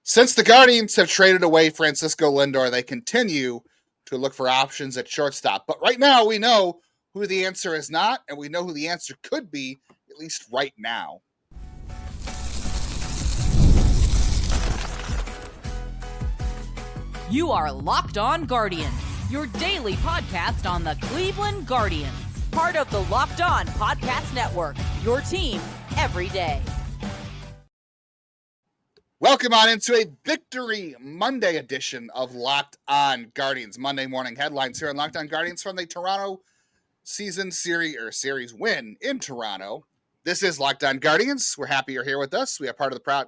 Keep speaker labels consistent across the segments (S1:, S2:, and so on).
S1: Since the Guardians have traded away Francisco Lindor, they continue to look for options at shortstop. But right now, we know who the answer is not, and we know who the answer could be, at least right now.
S2: You are Locked On Guardians, your daily podcast on the Cleveland Guardians. Part of the Locked On Podcast Network, your team every day.
S1: Welcome on into a Victory Monday edition of Locked On Guardians. Monday morning headlines here on Locked On Guardians from the Toronto series win in Toronto. This is Locked On Guardians. We're happy you're here with us. We are part of the proud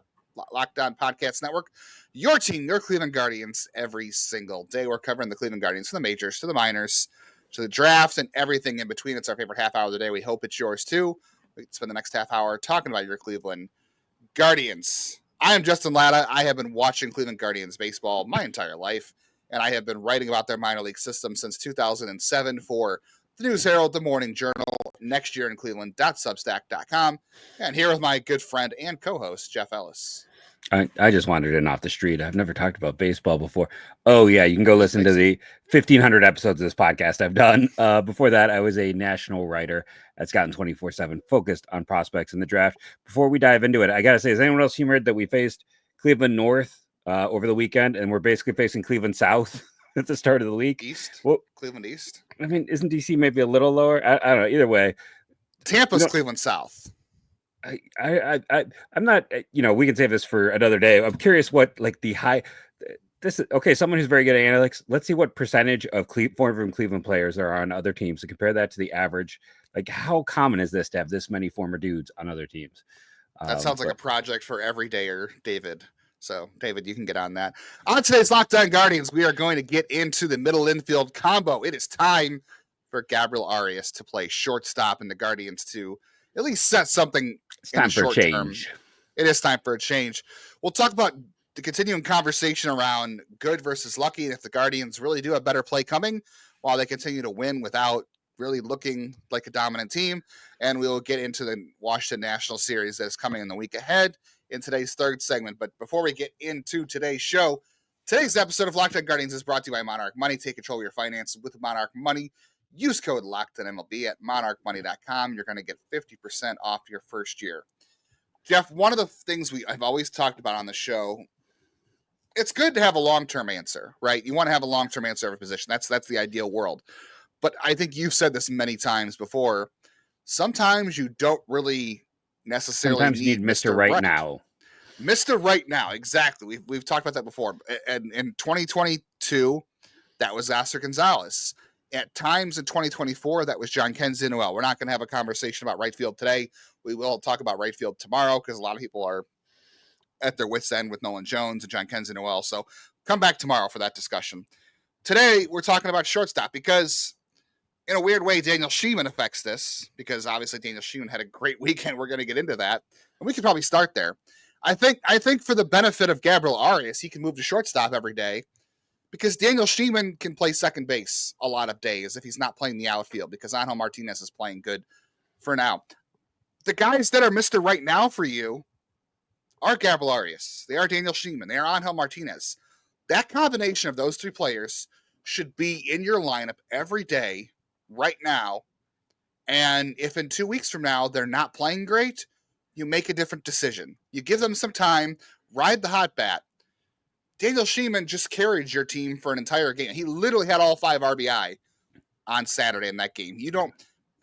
S1: Locked On Podcast Network. Your team, your Cleveland Guardians, every single day. We're covering the Cleveland Guardians from the majors to the minors to the draft and everything in between. It's our favorite half hour of the day. We hope it's yours too. We can spend the next half hour talking about your Cleveland Guardians. I am Justin Lada. I have been watching Cleveland Guardians baseball my entire life, and I have been writing about their minor league system since 2007 for the News Herald, the Morning Journal, Next Year in Cleveland.substack.com, and here with my good friend and co-host, Jeff Ellis.
S3: I just wandered in off the street. I've never talked about baseball before. Oh, yeah, you can go listen to the 1,500 episodes of this podcast I've done. Before that, I was a national writer at Scott 24/7, focused on prospects in the draft. Before we dive into it, I got to say, has anyone else humored that we faced Cleveland North over the weekend, and we're basically facing Cleveland South at the start of the league?
S1: East?
S3: Well,
S1: Cleveland East?
S3: I mean, isn't DC maybe a little lower? I don't know. Either way.
S1: Tampa's Cleveland South.
S3: I'm not, we can save this for another day. I'm curious what this is okay. Someone who's very good at analytics. Let's see what percentage of former Cleveland players are on other teams to compare that to the average. Like, how common is this to have this many former dudes on other teams?
S1: That sounds like a project for everydayer David. So, David, you can get on that. On today's Locked On Guardians, we are going to get into the middle infield combo. It is time for Gabriel Arias to play shortstop and the Guardians to at least set something.
S3: It's time for a change.
S1: It is time for a change. We'll talk about the continuing conversation around good versus lucky, and if the Guardians really do have better play coming while they continue to win without really looking like a dominant team. And we'll get into the Washington National Series that is coming in the week ahead in today's third segment. But before we get into today's show, today's episode of Locked On Guardians is brought to you by Monarch Money. Take control of your finances with Monarch Money. Use code LOCKEDONMLB at monarchmoney.com. You're going to get 50% off your first year. Jeff, one of the things I've always talked about on the show, it's good to have a long-term answer, right? You want to have a long-term answer of a position. That's the ideal world. But I think you've said this many times before. Sometimes you don't really necessarily need
S3: Mr. Right now.
S1: Mr. Right now, exactly. We've talked about that before. And in 2022, that was Oscar Gonzalez. At times in 2024, that was John Noel. We're not going to have a conversation about right field today. We will talk about right field tomorrow because a lot of people are at their wits' end with Nolan Jones and John Noel. So come back tomorrow for that discussion. Today, we're talking about shortstop because, in a weird way, Daniel Schneemann affects this because obviously Daniel Schneemann had a great weekend. We're going to get into that, and we could probably start there. I think for the benefit of Gabriel Arias, he can move to shortstop every day. Because Daniel Schneemann can play second base a lot of days if he's not playing the outfield because Angel Martinez is playing good for now. The guys that are Mr. Right now for you are Gabriel Arias. They are Daniel Schneemann. They are Angel Martinez. That combination of those three players should be in your lineup every day right now. And if in 2 weeks from now they're not playing great, you make a different decision. You give them some time, ride the hot bat. Daniel Schneemann just carried your team for an entire game. He literally had all 5 RBI on Saturday in that game.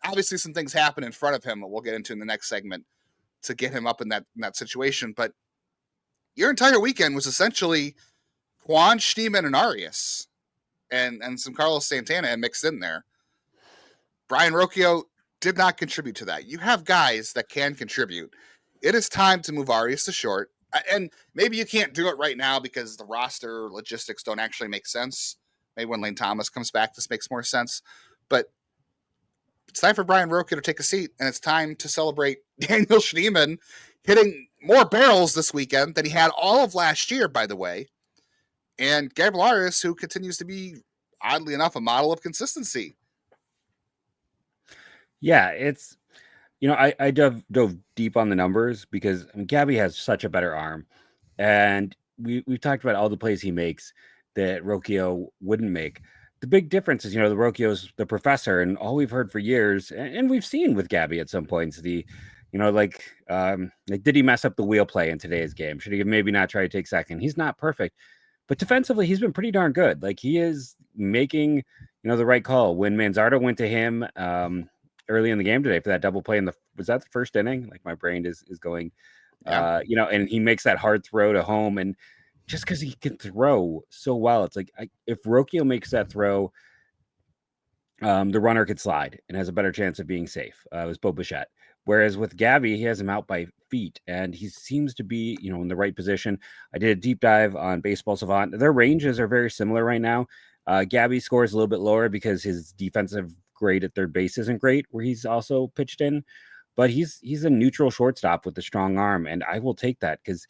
S1: Obviously some things happen in front of him that we'll get into in the next segment to get him up in that situation. But your entire weekend was essentially Juan, Schneemann, and Arias and some Carlos Santana mixed in there. Brian Rocchio did not contribute to that. You have guys that can contribute. It is time to move Arias to short. And maybe you can't do it right now because the roster logistics don't actually make sense. Maybe when Lane Thomas comes back, this makes more sense. But it's time for Brian Rocchio to take a seat, and it's time to celebrate Daniel Schneemann hitting more barrels this weekend than he had all of last year, by the way. And Gabriel Arias, who continues to be, oddly enough, a model of consistency.
S3: Yeah, it's, I dove deep on the numbers because Gabby has such a better arm. And we've talked about all the plays he makes that Rocchio wouldn't make. The big difference is, the Rocchio's the professor, and all we've heard for years, and we've seen with Gabby at some points, like did he mess up the wheel play in today's game? Should he maybe not try to take second? He's not perfect, but defensively, he's been pretty darn good. Like, he is making, the right call. When Manzardo went to him early in the game today for that double play was that the first inning? Like, my brain is going,
S1: Yeah.
S3: and he makes that hard throw to home, and just because he can throw so well, it's like, if Rocchio makes that throw, the runner could slide and has a better chance of being safe. It was Bo Bichette. Whereas with Gabby, he has him out by feet, and he seems to be, in the right position. I did a deep dive on Baseball Savant. Their ranges are very similar right now. Gabby scores a little bit lower because his defensive grade at third base isn't great, where he's also pitched in. But he's a neutral shortstop with a strong arm, and I will take that because,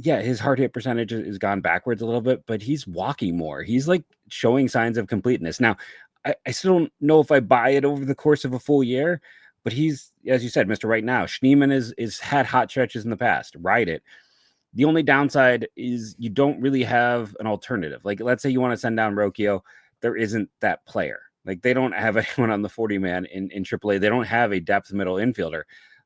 S3: his hard hit percentage has gone backwards a little bit, but he's walking more. He's like showing signs of completeness. Now, I still don't know if I buy it over the course of a full year, but he's, as you said, Mr. Right Now. Schneemann is had hot stretches in the past. Ride it. The only downside is you don't really have an alternative. Like, let's say you want to send down Rocchio, there isn't that player. Like, they don't have anyone on the 40-man in AAA. They don't have a depth middle infielder.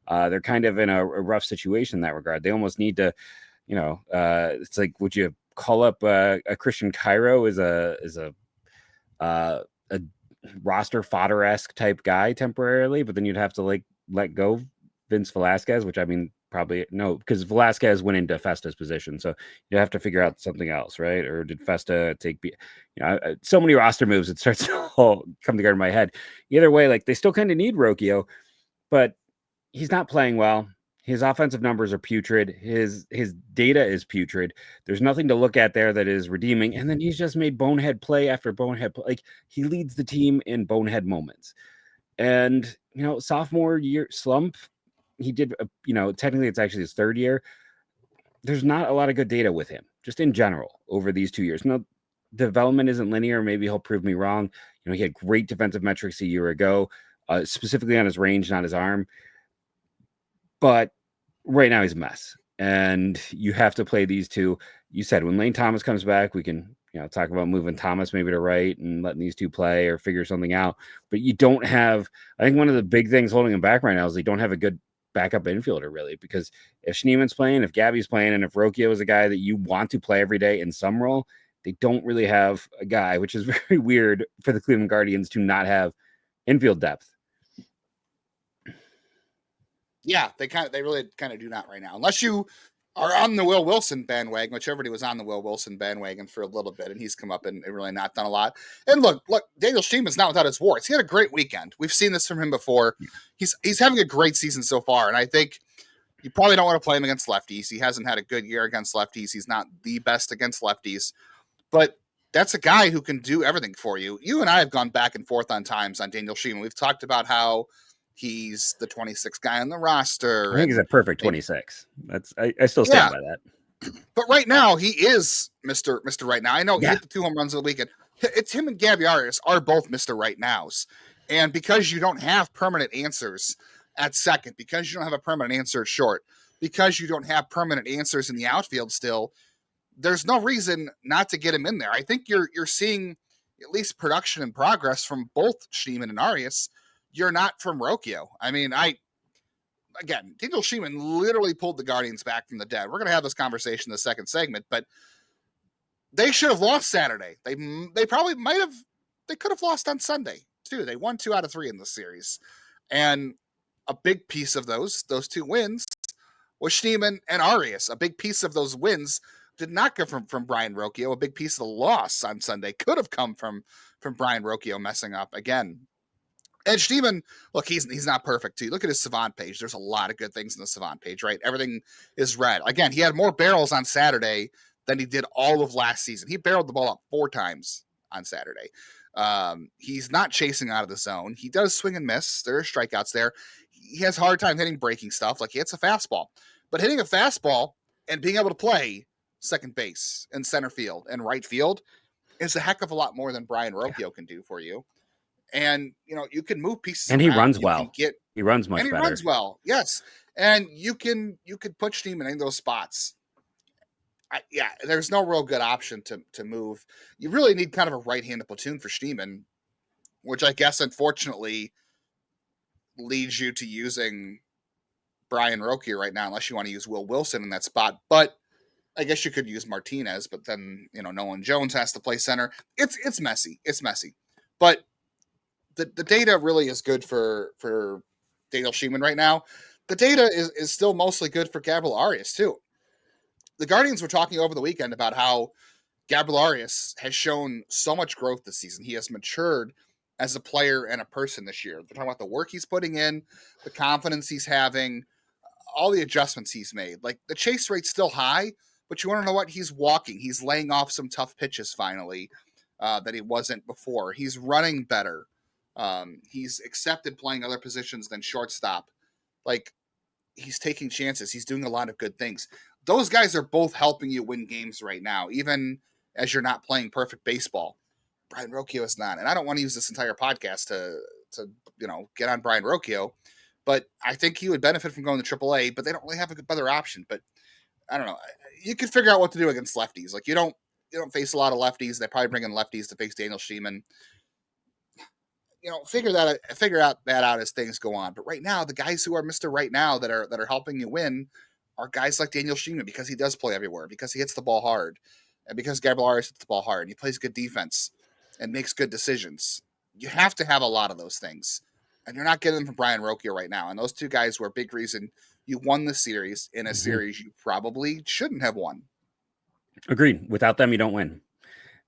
S3: They're kind of in a rough situation in that regard. They almost need to, it's like, would you call up a Christian Cairo as a roster fodder-esque type guy temporarily, but then you'd have to let go Vince Velasquez, which I mean, probably no, because Velasquez went into Festa's position, so you have to figure out something else, right? Or did Festa take so many roster moves, it starts to all come together in my head. Either way, like, they still kind of need Rocchio, but he's not playing well. His offensive numbers are putrid. His data is putrid. There's nothing to look at there that is redeeming. And then he's just made bonehead play after bonehead play. Like, he leads the team in bonehead moments. And, sophomore year slump, he did, technically it's actually his third year. There's not a lot of good data with him, just in general, over these 2 years. Now, development isn't linear. Maybe he'll prove me wrong. He had great defensive metrics a year ago, specifically on his range, not his arm. But right now he's a mess, and you have to play these two. You said when Lane Thomas comes back, we can talk about moving Thomas maybe to right and letting these two play or figure something out. But you don't have. I think one of the big things holding him back right now is they don't have a good backup infielder, really. Because if Schneemann's playing, if Gabby's playing, and if Rocchio is a guy that you want to play every day in some role, they don't really have a guy, which is very weird for the Cleveland Guardians to not have infield depth.
S1: Yeah, they really do not right now. Unless you are on the Will Wilson bandwagon, which everybody was on the Will Wilson bandwagon for a little bit, and he's come up and really not done a lot. And look, Daniel Schneemann's not without his warts. He had a great weekend. We've seen this from him before. He's having a great season so far, and I think you probably don't want to play him against lefties. He hasn't had a good year against lefties. He's not the best against lefties, but that's a guy who can do everything for you. You and I have gone back and forth on times on Daniel Schneemann. We've talked about how he's the 26th guy on the roster.
S3: I think he's a perfect 26. I still stand by that.
S1: But right now, he is Mr. Right Now. I know he hit the 2 home runs of the weekend. It's him and Gabby Arias are both Mr. Right Nows. And because you don't have permanent answers at second, because you don't have a permanent answer at short, because you don't have permanent answers in the outfield still, there's no reason not to get him in there. I think you're seeing at least production and progress from both Schneemann and Arias. You're not from Rocchio. I mean, Daniel Schneemann literally pulled the Guardians back from the dead. We're going to have this conversation in the second segment, but they should have lost Saturday. They probably they could have lost on Sunday too. They won 2 out of 3 in this series. And a big piece of those 2 wins was Schneemann and Arias. A big piece of those wins did not come from Brian Rocchio. A big piece of the loss on Sunday could have come from Brian Rocchio messing up again. And Schneemann, look, he's not perfect too. Look at his Savant page. There's a lot of good things in the Savant page, right? Everything is red. Again, he had more barrels on Saturday than he did all of last season. He barreled the ball up 4 times on Saturday. He's not chasing out of the zone. He does swing and miss. There are strikeouts there. He has a hard time hitting breaking stuff. Like, he hits a fastball. But hitting a fastball and being able to play second base and center field and right field is a heck of a lot more than Brian Rocchio can do for you. And, you can move pieces.
S3: And he runs well. He runs much better.
S1: He runs well. Yes. And you could put Schneemann in those spots. there's no real good option to move. You really need kind of a right-handed platoon for Schneemann, which I guess unfortunately leads you to using Brian Roque right now, unless you want to use Will Wilson in that spot. But I guess you could use Martinez, but then Nolan Jones has to play center. It's messy. It's messy. But the data really is good for Daniel Schneemann right now. The data is still mostly good for Gabriel Arias too. The Guardians were talking over the weekend about how Gabriel Arias has shown so much growth this season. He has matured as a player and a person this year. They're talking about the work he's putting in, the confidence he's having, all the adjustments he's made. Like, the chase rate's still high, but you want to know what? He's walking. He's laying off some tough pitches finally that he wasn't before. He's running better. He's accepted playing other positions than shortstop. Like, he's taking chances. He's doing a lot of good things. Those guys are both helping you win games right now, even as you're not playing perfect baseball. Brian Roque is not. And I don't want to use this entire podcast to get on Brian Roque, but I think he would benefit from going to AAA, but they don't really have a good better option. But I don't know. You can figure out what to do against lefties. Like, you don't face a lot of lefties. They probably bring in lefties to face Daniel Schneemann. Figure that out as things go on. But right now, the guys who are Mr. Right Now that are helping you win are guys like Daniel Schneemann, because he does play everywhere, because he hits the ball hard, and because Gabriel Arias hits the ball hard, and he plays good defense and makes good decisions. You have to have a lot of those things, and you're not getting them from Brian Roque right now. And those two guys were a big reason you won the series in a series you probably shouldn't have won.
S3: Agreed. Without them, you don't win.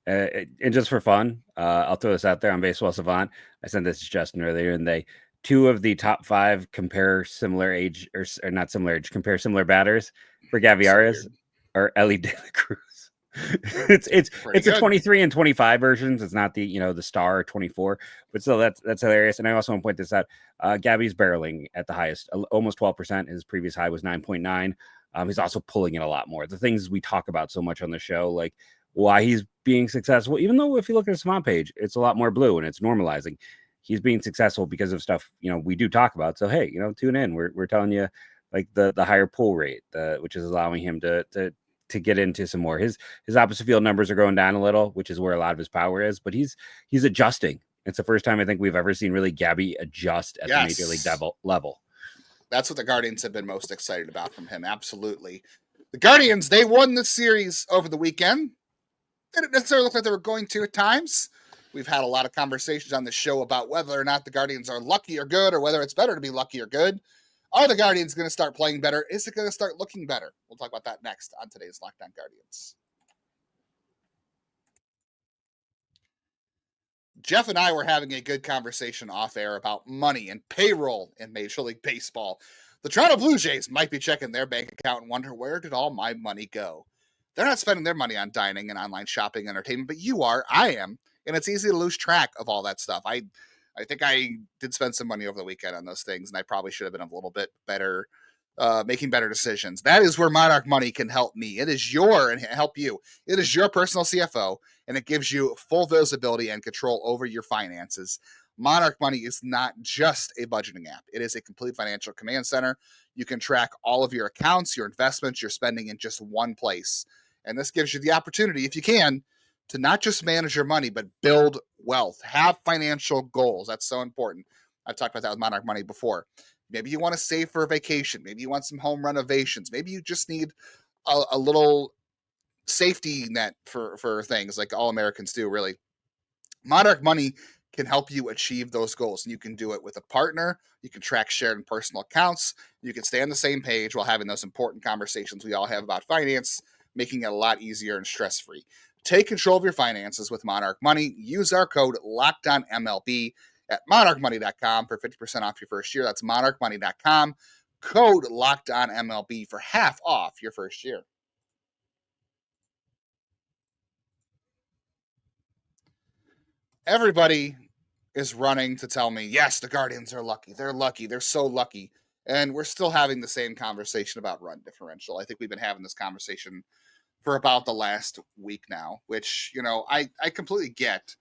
S3: And just for fun, I'll throw this out there on Baseball Savant. I sent this to Justin earlier, and two of the top 5 compare similar age, or not similar age, compare similar batters for Gabby Arias or Ellie De La Cruz. it's a 23 and 25 versions. It's not the star 24, but still that's hilarious. And I also want to point this out. Gabby's barreling at the highest, almost 12%. His previous high was 9.9. He's also pulling in a lot more. The things we talk about so much on the show, like why he's being successful, even though if you look at his Savant page, it's a lot more blue and it's normalizing. He's being successful because of stuff, we do talk about. So, hey, tune in. We're telling you like the higher pull rate, which is allowing him to get into some more. His opposite field numbers are going down a little, which is where a lot of his power is, but he's adjusting. It's the first time I think we've ever seen really Gabby adjust at the major league level.
S1: That's what the Guardians have been most excited about from him. Absolutely. The Guardians, they won the series over the weekend. They didn't necessarily look like they were going to at times. We've had a lot of conversations on the show about whether or not the Guardians are lucky or good, or whether it's better to be lucky or good. Are the Guardians going to start playing better? Is it going to start looking better? We'll talk about that next on today's Locked On Guardians. Jeff and I were having a good conversation off air about money and payroll in Major League Baseball. The Toronto Blue Jays might be checking their bank account and wonder, where did all my money go? They're not spending their money on dining and online shopping and entertainment, but you are. I am. And it's easy to lose track of all that stuff. I think I did spend some money over the weekend on those things, and I probably should have been a little bit better, making better decisions. That is where Monarch Money can help me. It is help you. It is your personal CFO, and it gives you full visibility and control over your finances. Monarch Money is not just a budgeting app. It is a complete financial command center. You can track all of your accounts, your investments, your spending in just one place. And this gives you the opportunity, if you can, to not just manage your money, but build wealth. Have financial goals. That's so important. I've talked about that with Monarch Money before. Maybe you want to save for a vacation. Maybe you want some home renovations. Maybe you just need a little safety net for things like all Americans do, really. Monarch Money can help you achieve those goals. And you can do it with a partner. You can track shared and personal accounts. You can stay on the same page while having those important conversations we all have about finance, making it a lot easier and stress-free. Take control of your finances with Monarch Money. Use our code LOCKEDONMLB at monarchmoney.com for 50% off your first year. That's monarchmoney.com. Code LOCKEDONMLB for half off your first year. Everybody is running to tell me, yes, the Guardians are lucky. They're lucky. They're so lucky. And we're still having the same conversation about run differential. I think we've been having this conversation for about the last week now, which, I completely get,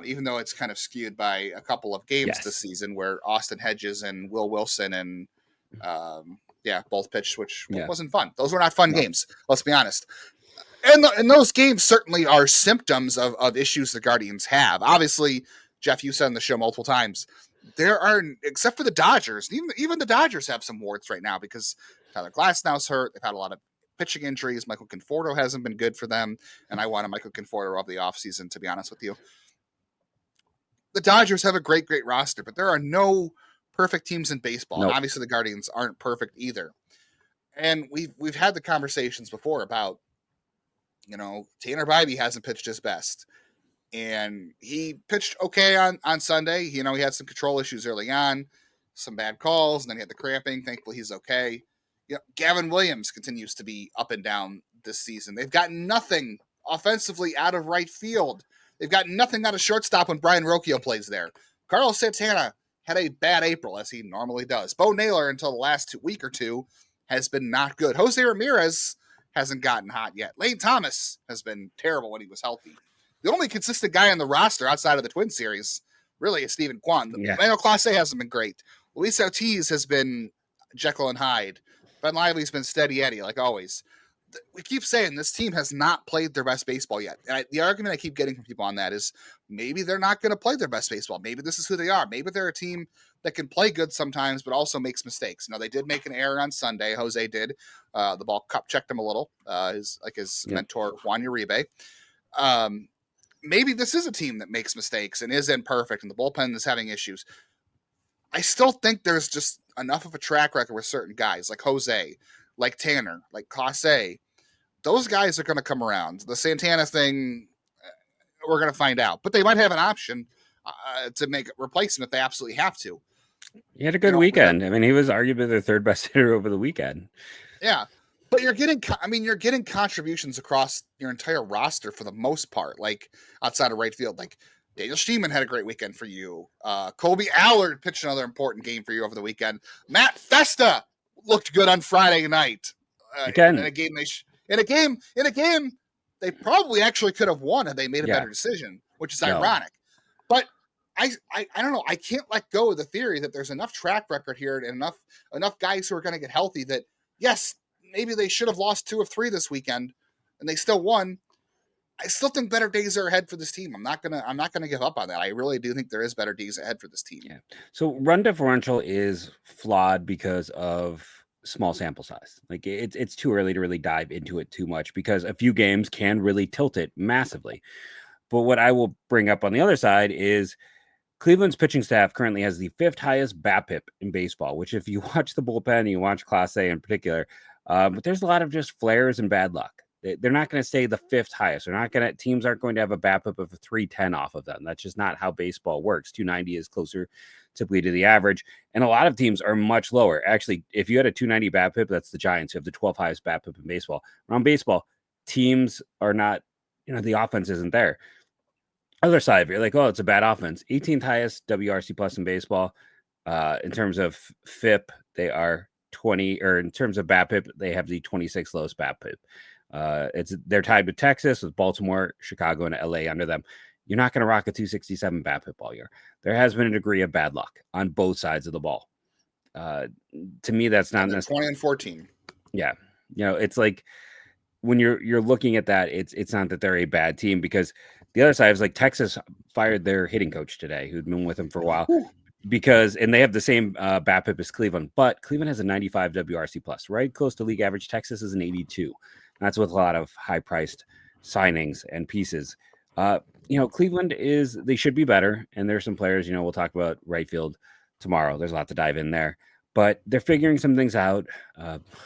S1: even though it's kind of skewed by a couple of games this season where Austin Hedges and Will Wilson and both pitched, which wasn't fun. Those were not fun games. Let's be honest. And those games certainly are symptoms of issues the Guardians have. Obviously, Jeff, you said on the show multiple times, there are, except for the Dodgers, even the Dodgers have some warts right now because Tyler Glasnow's hurt. They've had a lot of pitching injuries. Michael Conforto hasn't been good for them, and I wanted Michael Conforto of the offseason, to be honest with you. The Dodgers have a great roster, but there are no perfect teams in baseball.
S3: Nope.
S1: And obviously the Guardians aren't perfect either. And we've had the conversations before about, Tanner Bybee hasn't pitched his best. And he pitched okay on Sunday. He had some control issues early on, some bad calls, and then he had the cramping. Thankfully, he's okay. Gavin Williams continues to be up and down this season. They've got nothing offensively out of right field. They've got nothing out of shortstop when Brian Rocchio plays there. Carlos Santana had a bad April, as he normally does. Bo Naylor, until the last week or two, has been not good. José Ramírez hasn't gotten hot yet. Lane Thomas has been terrible when he was healthy. The only consistent guy on the roster outside of the Twin Series really is Stephen Kwan. Emmanuel Clase hasn't been great. Luis Ortiz has been Jekyll and Hyde. Ben Lively's been steady Eddie, like always. We keep saying this team has not played their best baseball yet. And the argument I keep getting from people on that is maybe they're not going to play their best baseball. Maybe this is who they are. Maybe they're a team that can play good sometimes, but also makes mistakes. They did make an error on Sunday. Jose did. The ball cup checked him a little, his mentor, Juan Uribe. Maybe this is a team that makes mistakes and is imperfect, and the bullpen is having issues. I still think there's just enough of a track record with certain guys like Jose, like Tanner, like Clase. Those guys are going to come around. The Santana thing, we're going to find out. But they might have an option to make a replacement if they absolutely have to.
S3: He had a good weekend. I mean, he was arguably their third best hitter over the weekend.
S1: Yeah. But you're getting contributions across your entire roster for the most part, like outside of right field. Like Daniel Schneemann had a great weekend for you. Colby Allard pitched another important game for you over the weekend. Matt Festa looked good on Friday night. In a game they probably actually could have won had they made a better decision, which is ironic. But I don't know. I can't let go of the theory that there's enough track record here and enough guys who are going to get healthy that yes, maybe they should have lost 2 of 3 this weekend and they still won. I still think better days are ahead for this team. I'm not gonna give up on that. I really do think there is better days ahead for this team.
S3: Yeah. So run differential is flawed because of small sample size. Like it's too early to really dive into it too much because a few games can really tilt it massively. But what I will bring up on the other side is Cleveland's pitching staff currently has the 5th highest BABIP in baseball, which if you watch the bullpen, you watch Clase in particular, but there's a lot of just flares and bad luck. They're not going to stay the 5th highest. Teams aren't going to have a BABIP of 310 off of them. That's just not how baseball works. 290 is closer typically to the average. And a lot of teams are much lower. Actually, if you had a 290 BABIP, that's the Giants who have the 12th highest BABIP in baseball. Around baseball, teams are not, the offense isn't there. Other side of it, you're like, oh, it's a bad offense. 18th highest WRC plus in baseball. In terms of FIP, they are 20, or in terms of BABIP, they have the 26th lowest BABIP. They're tied with Texas, with Baltimore, Chicago, and LA under them. You're not going to rock a 267 BABIP all year. There has been a degree of bad luck on both sides of the ball. To me, that's not necessarily
S1: 20 and 14.
S3: Yeah, it's like when you're looking at that, it's not that they're a bad team because the other side is like Texas fired their hitting coach today, who'd been with them for a while. And they have the same BABIP as Cleveland, but Cleveland has a 95 WRC plus, right close to league average. Texas is an 82. That's with a lot of high-priced signings and pieces. Cleveland they should be better, and there's some players. We'll talk about right field tomorrow. There's a lot to dive in there, but they're figuring some things out.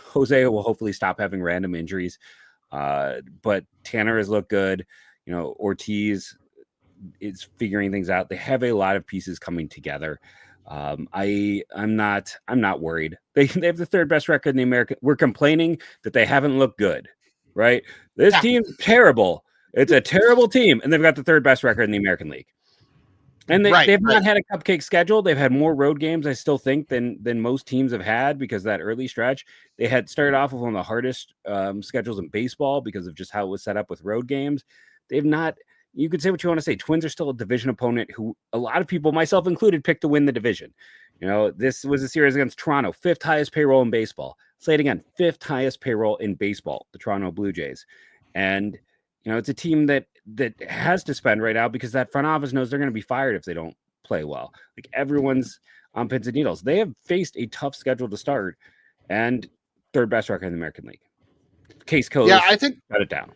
S3: Jose will hopefully stop having random injuries, but Tanner has looked good. Ortiz is figuring things out. They have a lot of pieces coming together. I'm not worried. They have the 3rd best record in the American. We're complaining that they haven't looked good, right? This team's terrible. It's a terrible team, and they've got the 3rd best record in the American League. And they've not had a cupcake schedule. They've had more road games, I still think, than most teams have had because that early stretch. They had started off with one of the hardest schedules in baseball because of just how it was set up with road games. They've not. You could say what you want to say. Twins are still a division opponent who a lot of people, myself included, picked to win the division. This was a series against Toronto, 5th highest payroll in baseball. Say it again, 5th highest payroll in baseball, the Toronto Blue Jays. And it's a team that has to spend right now because that front office knows they're going to be fired if they don't play well. Like, everyone's on pins and needles. They have faced a tough schedule to start, and third best record in the American League. Case closed.
S1: Yeah, I think
S3: shut it down.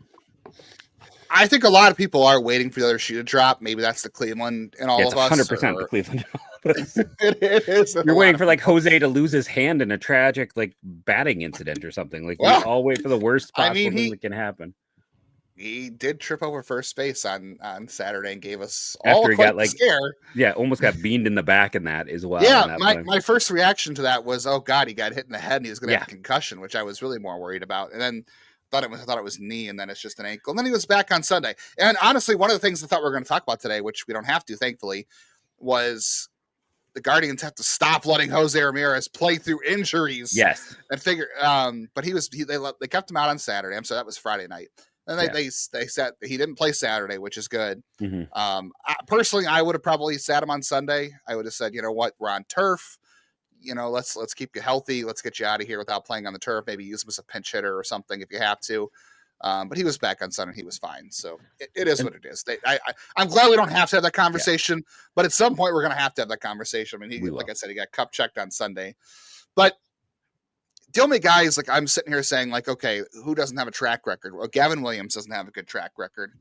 S1: I think a lot of people are waiting for the other shoe to drop. Maybe that's the Cleveland and all of us.
S3: 100% the Cleveland.
S1: It is.
S3: You're waiting for like Jose to lose his hand in a tragic like batting incident or something. Like, we all wait for the worst possible thing that can happen.
S1: He did trip over first base on Saturday and gave us
S3: after
S1: all
S3: he
S1: quite
S3: got like
S1: scare.
S3: Yeah, almost got beamed in the back in that as well.
S1: Yeah, my first reaction to that was, oh God, he got hit in the head and he was going to have a concussion, which I was really more worried about. And then I thought it was knee, and then it's just an ankle. And then he was back on Sunday. And honestly, one of the things I thought we were going to talk about today, which we don't have to, thankfully, was the Guardians have to stop letting José Ramírez play through injuries.
S3: Yes,
S1: and figure. But they kept him out on Saturday. So that was Friday night. And they said he didn't play Saturday, which is good.
S3: Mm-hmm.
S1: Personally, I would have probably sat him on Sunday. I would have said, you know what, we're on turf. Let's keep you healthy. Let's get you out of here without playing on the turf. Maybe use him as a pinch hitter or something if you have to. But he was back on Sunday. He was fine. So it is what it is. I'm glad we don't have to have that conversation. But at some point, we're going to have that conversation. I mean, like I said, he got cup checked on Sunday. But the only guys, like, I'm sitting here saying, like, okay, who doesn't have a track record? Well, Gavin Williams doesn't have a good track record.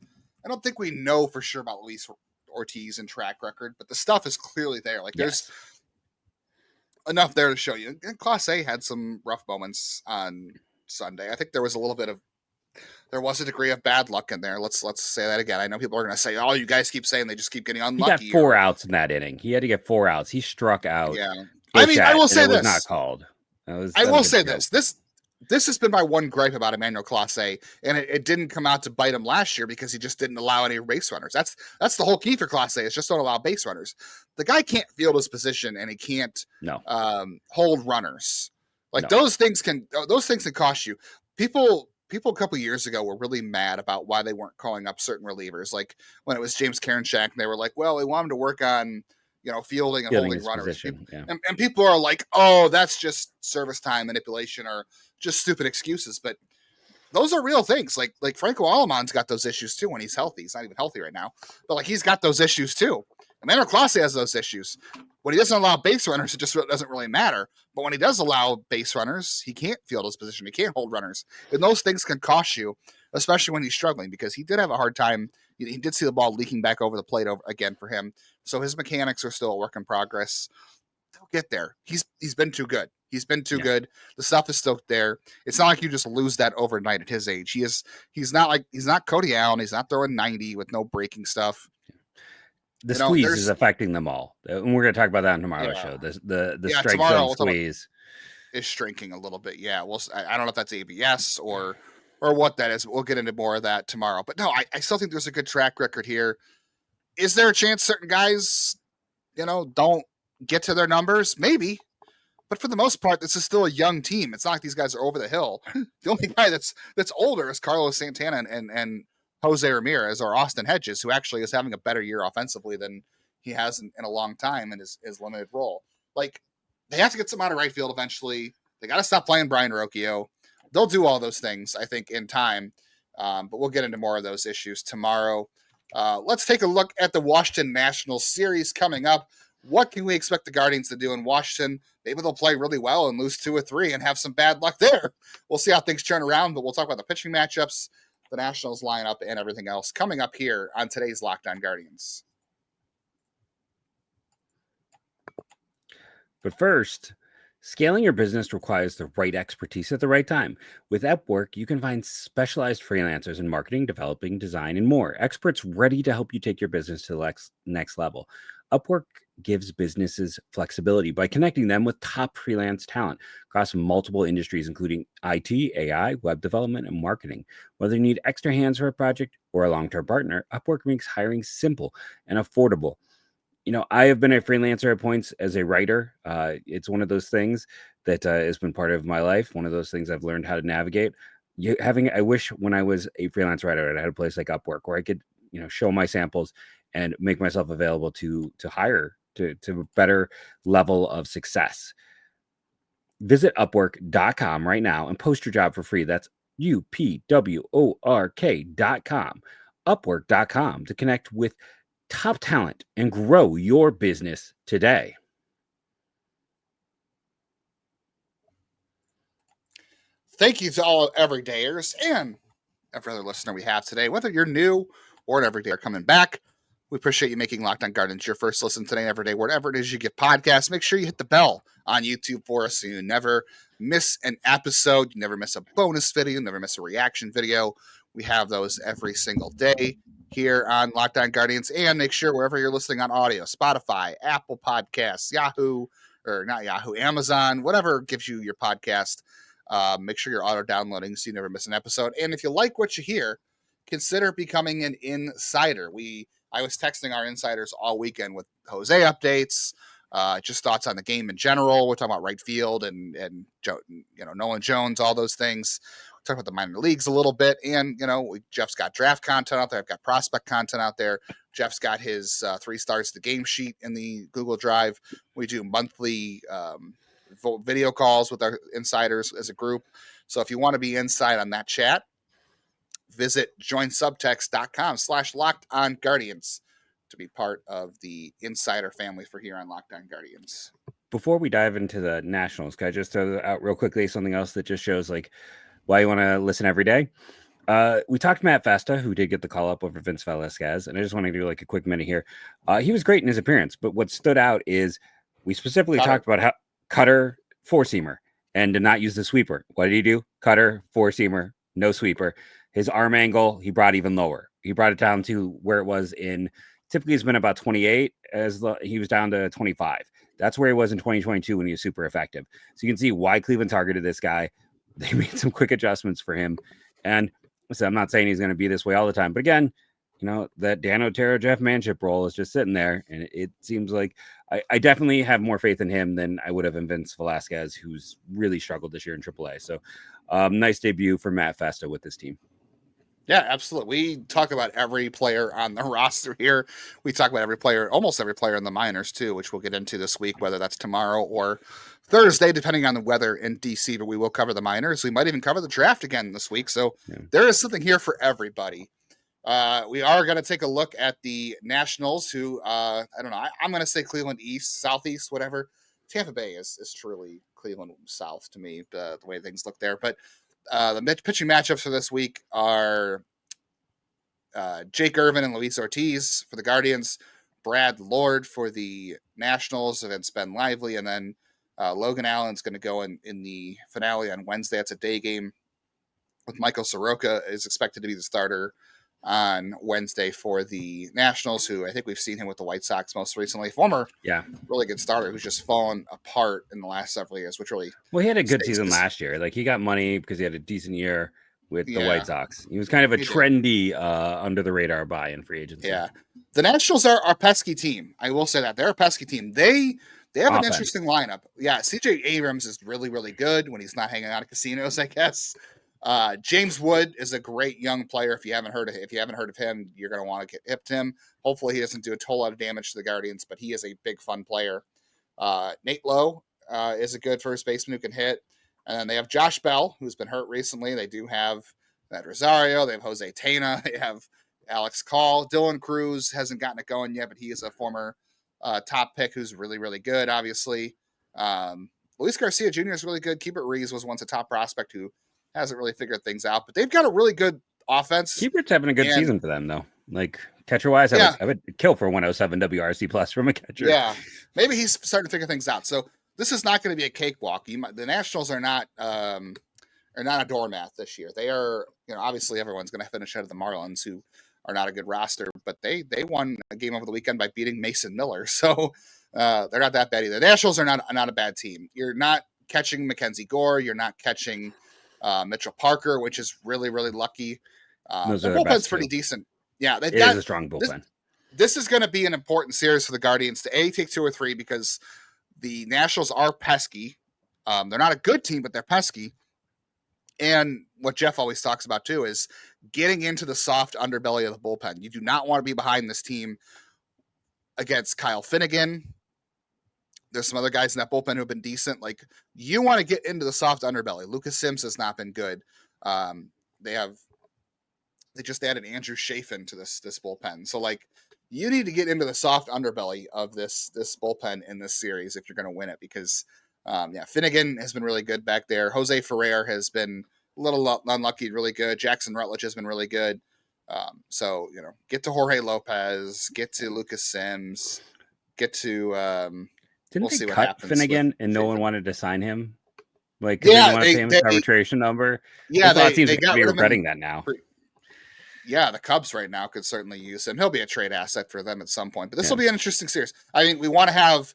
S1: I don't think we know for sure about Luis Ortiz and track record, but the stuff is clearly there. Like, there's enough there to show you. And Clase had some rough moments on Sunday. I think there was a degree of bad luck in there. Let's say that again. I know people are going to say, "Oh, you guys keep saying they just keep getting unlucky."
S3: He got 4 outs in that inning. He had to get 4 outs. He struck out.
S1: Yeah, I mean, I will say this.
S3: Was not called.
S1: I will say this. This has been my one gripe about Emmanuel Clase, and it didn't come out to bite him last year because he just didn't allow any base runners. That's the whole key for Clase, is just don't allow base runners. The guy can't field his position, and he can't hold runners. Like, those things can cost you. People a couple years ago were really mad about why they weren't calling up certain relievers. Like when it was James Karinchak, and they were like, well, we want him to work on fielding and holding runners. And people are like, oh, that's just service time manipulation or just stupid excuses. But those are real things. Like Franco Aleman's got those issues too when he's healthy. He's not even healthy right now, but like, he's got those issues too. Emmanuel Clase has those issues. When he doesn't allow base runners, it just doesn't really matter. But when he does allow base runners, he can't field his position. He can't hold runners. And those things can cost you, especially when he's struggling, because he did have a hard time. He did see the ball leaking back over the plate again for him. So his mechanics are still a work in progress. They'll get there. He's been too good. He's been too good. The stuff is still there. It's not like you just lose that overnight at his age. He's not Cody Allen. He's not throwing 90 with no breaking stuff.
S3: The squeeze is affecting them all, and we're going to talk about that in tomorrow's show. The strike zone squeeze
S1: is shrinking a little bit. Yeah, I don't know if that's ABS or what that is. We'll get into more of that tomorrow. But no, I still think there's a good track record here. Is there a chance certain guys, don't get to their numbers? Maybe. But for the most part, this is still a young team. It's not like these guys are over the hill. The only guy that's older is Carlos Santana and José Ramírez or Austin Hedges, who actually is having a better year offensively than he has in a long time in his limited role. Like, they have to get some out of right field eventually. They got to stop playing Brian Rocchio. They'll do all those things, I think, in time. But we'll get into more of those issues tomorrow. Let's take a look at the Washington Nationals series coming up. What can we expect the Guardians to do in Washington? Maybe they'll play really well and lose 2 or 3 and have some bad luck there. We'll see how things turn around, but we'll talk about the pitching matchups, the Nationals lineup, and everything else coming up here on today's Locked On Guardians.
S3: But first, scaling your business requires the right expertise at the right time. With Upwork, you can find specialized freelancers in marketing, developing, design, and more. Experts ready to help you take your business to the next level. Upwork gives businesses flexibility by connecting them with top freelance talent across multiple industries, including IT, AI, web development, and marketing. Whether you need extra hands for a project or a long-term partner, Upwork makes hiring simple and affordable. I have been a freelancer at points as a writer. It's one of those things that has been part of my life. One of those things I've learned how to navigate. I wish when I was a freelance writer, I had a place like Upwork where I could, show my samples and make myself available to hire to a better level of success. Visit Upwork.com right now and post your job for free. That's upwork.com, upwork.com to connect with top talent and grow your business today.
S1: Thank you to all everydayers and every other listener we have today, whether you're new or an everydayer coming back. We appreciate you making Locked On Guardians your first listen today, every day, wherever it is you get podcasts. Make sure you hit the bell on YouTube for us so you never miss an episode. You never miss a bonus video. You never miss a reaction video. We have those every single day here on Locked On Guardians. And make sure wherever you're listening on audio, Spotify, Apple Podcasts, Yahoo, or not Yahoo, Amazon, whatever gives you your podcast, make sure you're auto downloading so you never miss an episode. And if you like what you hear, consider becoming an insider. I was texting our insiders all weekend with Jose updates, just thoughts on the game in general. We're talking about right field and Nolan Jones, all those things. We're talking about the minor leagues a little bit, and Jeff's got draft content out there. I've got prospect content out there. Jeff's got his 3 stars the game sheet in the Google Drive. We do monthly video calls with our insiders as a group. So if you want to be inside on that chat, visit joinsubtext.com/LockedOnGuardians to be part of the insider family for here on Locked On Guardians.
S3: Before we dive into the Nationals, can I just throw out real quickly something else that just shows like why you want to listen every day? We talked to Matt Festa, who did get the call up over Vince Velasquez, and I just want to do like a quick minute here. He was great in his appearance, but what stood out is we specifically talked about how cutter, 4-seamer, and did not use the sweeper. What did he do? Cutter, 4-seamer, no sweeper. His arm angle, he brought even lower. He brought it down to where it was in, typically it's been about 28, he was down to 25. That's where he was in 2022 when he was super effective. So you can see why Cleveland targeted this guy. They made some quick adjustments for him. And so I'm not saying he's going to be this way all the time. But again, that Dan Otero, Jeff Manship role is just sitting there. And it seems like I definitely have more faith in him than I would have in Vince Velasquez, who's really struggled this year in AAA. So nice debut for Matt Festa with this team.
S1: Yeah, absolutely. We talk about every player on the roster here. We talk about every player, almost every player in the minors too, which we'll get into this week, whether that's tomorrow or Thursday, depending on the weather in DC, but we will cover the minors. We might even cover the draft again this week. So There is something here for everybody. We are going to take a look at the Nationals who, I don't know, I'm going to say Cleveland East, Southeast, whatever. Tampa Bay is truly Cleveland South to me, the way things look there. But the pitching matchups for this week are Jake Irvin and Luis Ortiz for the Guardians, Brad Lord for the Nationals against Ben Lively, and then Logan Allen's going to go in the finale on Wednesday. It's a day game with Michael Soroka is expected to be the starter on Wednesday for the Nationals, who I think we've seen him with the White Sox most recently. Former really good starter who's just fallen apart in the last several years, which really...
S3: Well, he had a good season last year. Like, he got money because he had a decent year with the White Sox. He was kind of a trendy under-the-radar buy in free agency.
S1: Yeah. The Nationals are a pesky team. I will say that. They're a pesky team. They have an interesting lineup. Yeah, C.J. Abrams is really, really good when he's not hanging out at casinos, I guess. James Wood is a great young player. If you haven't heard of him, you're going to want to get hip to him. Hopefully he doesn't do a whole lot of damage to the Guardians, but he is a big fun player. Nate Lowe is a good first baseman who can hit. And then they have Josh Bell, who's been hurt recently. They do have Matt Rosario. They have Jose Tena. They have Alex Call. Dylan Cruz hasn't gotten it going yet, but he is a former top pick who's really, really good, obviously. Luis Garcia Jr. is really good. Keibert Ruiz was once a top prospect who hasn't really figured things out, but they've got a really good offense.
S3: Keibert's having a good season for them, though. Like, catcher-wise, I would kill for 107 WRC plus from a catcher.
S1: Yeah, maybe he's starting to figure things out. So this is not going to be a cakewalk. The Nationals are not a doormat this year. They are, obviously everyone's going to finish ahead of the Marlins, who are not a good roster, but they won a game over the weekend by beating Mason Miller. So they're not that bad either. The Nationals are not a bad team. You're not catching Mackenzie Gore. You're not catching Mitchell Parker, which is really, really lucky. The bullpen's pretty decent. Yeah,
S3: it is a strong bullpen.
S1: This is going to be an important series for the Guardians to take 2 or 3 because the Nationals are pesky. They're not a good team, but they're pesky. And what Jeff always talks about too is getting into the soft underbelly of the bullpen. You do not want to be behind this team against Kyle Finnegan. There's some other guys in that bullpen who have been decent. Like, you want to get into the soft underbelly. Lucas Sims has not been good. They just added Andrew Chafin to this bullpen. So like you need to get into the soft underbelly of this bullpen in this series if you're going to win it, because Finnegan has been really good back there. Jose Ferrer has been a little unlucky, really good. Jackson Rutledge has been really good. So get to Jorge Lopez, get to Lucas Sims, get to
S3: Didn't
S1: we'll
S3: they
S1: see what
S3: cut
S1: happens
S3: Finnegan and no
S1: Chafin.
S3: one wanted to sign him? Like, they didn't want to pay him his arbitration number.
S1: Yeah,
S3: a lot of teams
S1: they
S3: are
S1: got
S3: be
S1: rid of
S3: regretting
S1: him.
S3: that now.
S1: Yeah, the Cubs right now could certainly use him. He'll be a trade asset for them at some point. But this will be an interesting series. I think we want to have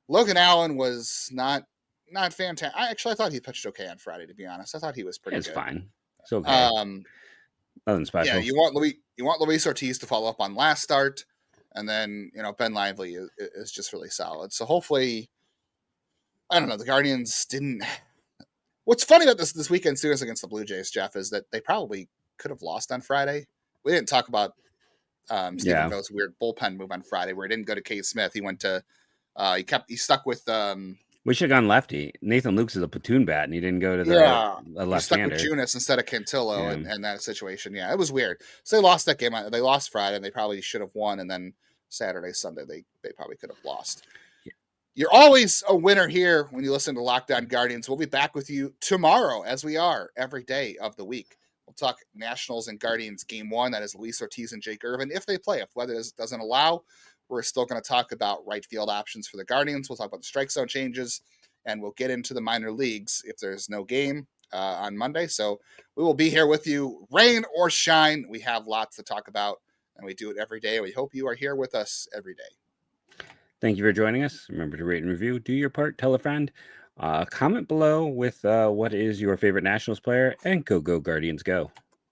S1: Logan Allen was not fantastic. I thought he pitched okay on Friday, to be honest. I thought he was pretty good.
S3: It's fine. It's okay. Nothing special.
S1: Yeah, you want Luis Ortiz to follow up on last start, and then Ben Lively is just really solid. So hopefully, I don't know. The Guardians didn't. What's funny about this weekend series against the Blue Jays, Jeff, is that they probably could have lost on Friday. We didn't talk about Stephen Vogt's weird bullpen move on Friday, where he didn't go to Cade Smith. He went to he stuck with.
S3: We should have gone lefty. Nathan Lukes is a platoon bat, and he didn't go to the left-hander.
S1: He stuck with Junis instead of Cantillo, and that situation. Yeah, it was weird. So they lost that game. They lost Friday, and they probably should have won. And then Saturday, Sunday, they probably could have lost. Yeah. You're always a winner here when you listen to Locked On Guardians. We'll be back with you tomorrow, as we are every day of the week. We'll talk Nationals and Guardians Game 1. That is Luis Ortiz and Jake Irvin. If they play, if weather doesn't allow, we're still going to talk about right field options for the Guardians. We'll talk about the strike zone changes, and we'll get into the minor leagues if there's no game on Monday. So we will be here with you, rain or shine. We have lots to talk about, and we do it every day. We hope you are here with us every day.
S3: Thank you for joining us. Remember to rate and review. Do your part. Tell a friend. Comment below with what is your favorite Nationals player, and go Guardians go.